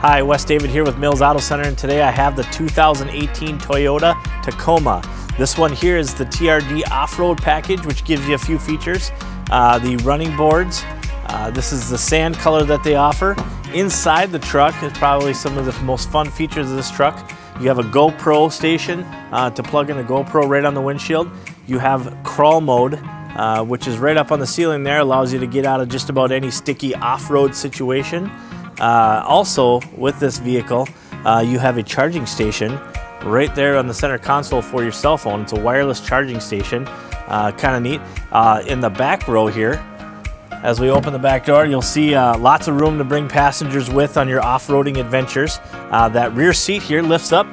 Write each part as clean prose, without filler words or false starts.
Hi, Wes David here with Mills Auto Center, and today I have the 2018 Toyota Tacoma. This one here is the TRD off-road package, which gives you a few features. The running boards, this is the sand color that they offer. Inside the truck is probably some of the most fun features of this truck. You have a GoPro station to plug in a GoPro right on the windshield. You have crawl mode, which is right up on the ceiling there, allows you to get out of just about any sticky off-road situation. Also, with this vehicle, you have a charging station right there on the center console for your cell phone. It's a wireless charging station, kind of neat. In the back row here, as we open the back door, you'll see lots of room to bring passengers with on your off-roading adventures. That rear seat here lifts up.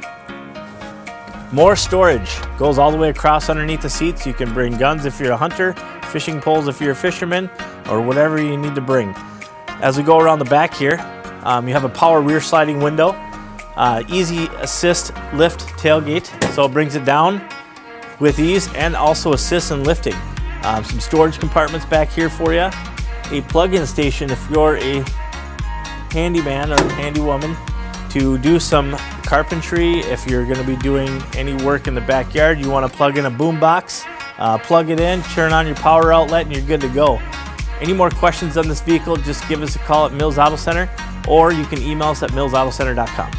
More storage, goes all the way across underneath the seats. You can bring guns if you're a hunter, fishing poles if you're a fisherman, or whatever you need to bring. As we go around the back here, you have a power rear sliding window, easy assist lift tailgate, so it brings it down with ease and also assists in lifting. Some storage compartments back here for you. A plug-in station if you're a handyman or handy woman to do some carpentry. If you're going to be doing any work in the backyard, you want to plug in a boom box, plug it in, turn on your power outlet, and you're good to go. Any more questions on this vehicle, just give us a call at Mills Auto Center, or you can email us at millsautocenter.com.